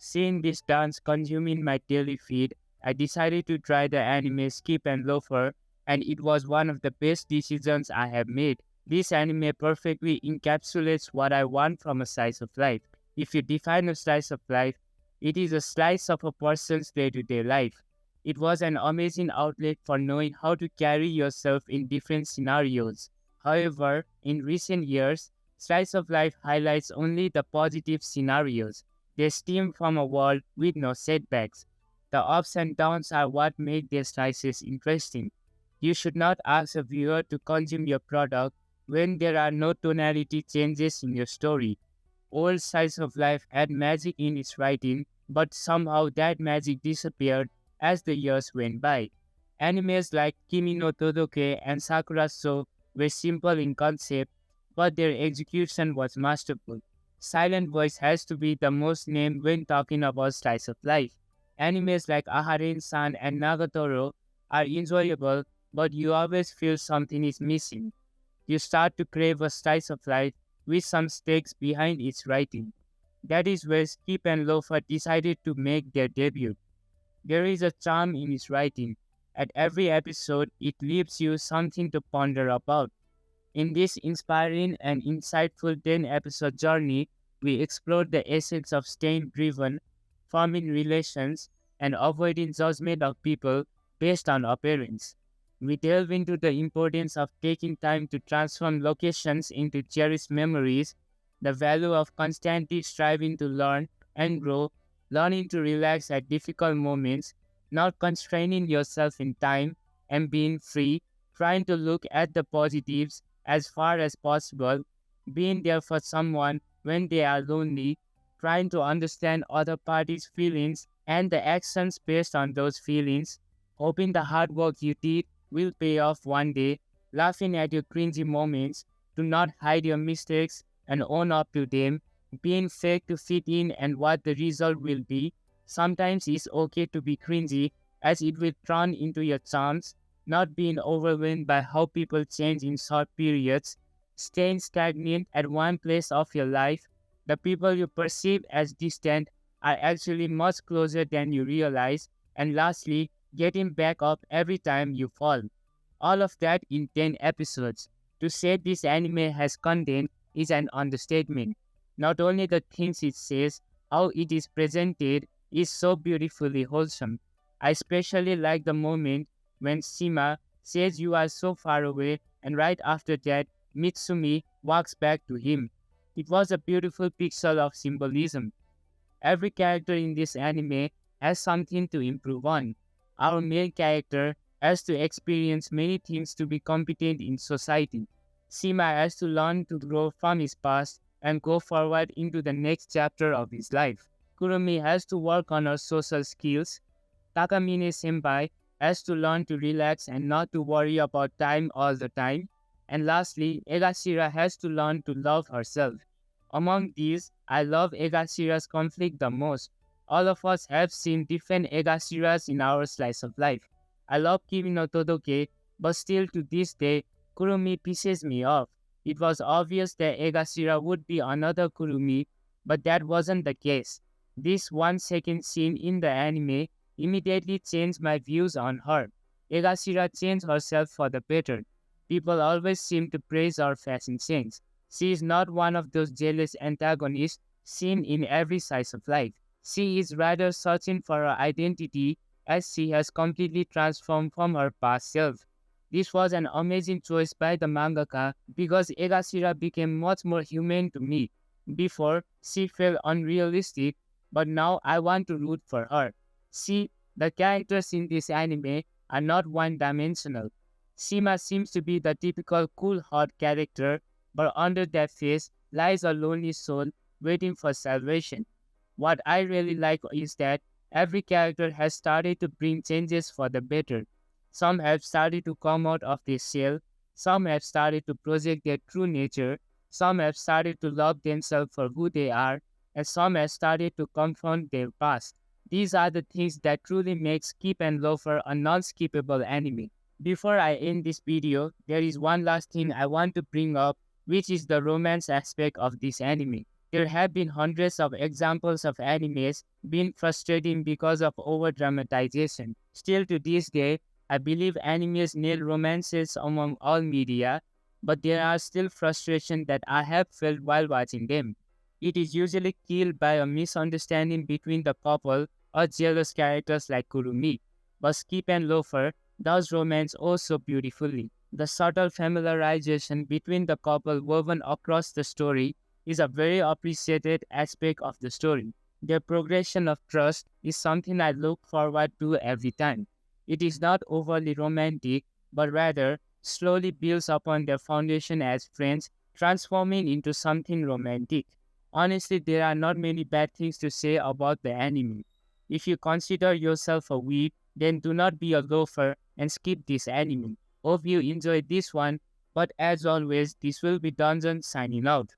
Seeing this dance consuming my daily feed, I decided to try the anime Skip and Loafer, and it was one of the best decisions I have made. This anime perfectly encapsulates what I want from a slice of life. If you define a slice of life, it is a slice of a person's day-to-day life. It was an amazing outlet for knowing how to carry yourself in different scenarios. However, in recent years, slice of life highlights only the positive scenarios. They stem from a world with no setbacks. The ups and downs are what make their slices interesting. You should not ask a viewer to consume your product when there are no tonality changes in your story. Old Slice of Life had magic in its writing, but somehow that magic disappeared as the years went by. Animes like Kimi no Todoke and Sakura So were simple in concept, but their execution was masterful. Silent Voice has to be the most named when talking about slice of life. Animes like Aharen-san and Nagatoro are enjoyable, but you always feel something is missing. You start to crave a slice of life with some stakes behind its writing. That is where Skip and Loafer decided to make their debut. There is a charm in its writing. At every episode, it leaves you something to ponder about. In this inspiring and insightful 10-episode journey, we explored the essence of staying driven, forming relations, and avoiding judgment of people based on appearance. We delve into the importance of taking time to transform locations into cherished memories, the value of constantly striving to learn and grow, learning to relax at difficult moments, not constraining yourself in time, and being free, trying to look at the positives as far as possible, being there for someone when they are lonely, trying to understand other parties' feelings and the actions based on those feelings, hoping the hard work you did will pay off one day, laughing at your cringy moments, to not hide your mistakes and own up to them, being fake to fit in and what the result will be. Sometimes it's okay to be cringy as it will turn into your charms, not being overwhelmed by how people change in short periods, staying stagnant at one place of your life. The people you perceive as distant are actually much closer than you realize, and lastly, getting back up every time you fall. All of that in 10 episodes. To say this anime has content is an understatement. Not only the things it says, how it is presented is so beautifully wholesome. I especially like the moment when Shima says you are so far away and right after that Mitsumi walks back to him. It was a beautiful picture of symbolism. Every character in this anime has something to improve on. Our main character has to experience many things to be competent in society. Shima has to learn to grow from his past and go forward into the next chapter of his life. Kurumi has to work on her social skills. Takamine Senpai has to learn to relax and not to worry about time all the time. And lastly, Egashira has to learn to love herself. Among these, I love Egashira's conflict the most. All of us have seen different Egashiras in our slice of life. I love Kimi no Todoke, but still to this day, Kurumi pisses me off. It was obvious that Egashira would be another Kurumi, but that wasn't the case. This 1-second scene in the anime immediately changed my views on her. Egashira changed herself for the better. People always seem to praise her fashion sense. She is not one of those jealous antagonists seen in every slice of life. She is rather searching for her identity as she has completely transformed from her past self. This was an amazing choice by the mangaka because Egashira became much more human to me. Before, she felt unrealistic, but now I want to root for her. See, the characters in this anime are not one-dimensional. Shima seems to be the typical cool hot character, but under that face lies a lonely soul waiting for salvation. What I really like is that every character has started to bring changes for the better. Some have started to come out of their shell, some have started to project their true nature, some have started to love themselves for who they are, and some have started to confront their past. These are the things that truly make Skip and Loafer a non-skippable anime. Before I end this video, there is one last thing I want to bring up, which is the romance aspect of this anime. There have been hundreds of examples of animes being frustrating because of over-dramatization. Still to this day, I believe animes nail romances among all media, but there are still frustrations that I have felt while watching them. It is usually killed by a misunderstanding between the couple or jealous characters like Kurumi. But Skip and Loafer does romance also beautifully. The subtle familiarization between the couple woven across the story is a very appreciated aspect of the story. Their progression of trust is something I look forward to every time. It is not overly romantic, but rather slowly builds upon their foundation as friends, transforming into something romantic. Honestly, there are not many bad things to say about the anime. If you consider yourself a weeb, then do not be a loafer and skip this anime. Hope you enjoyed this one, but as always, this will be Dungeon signing out.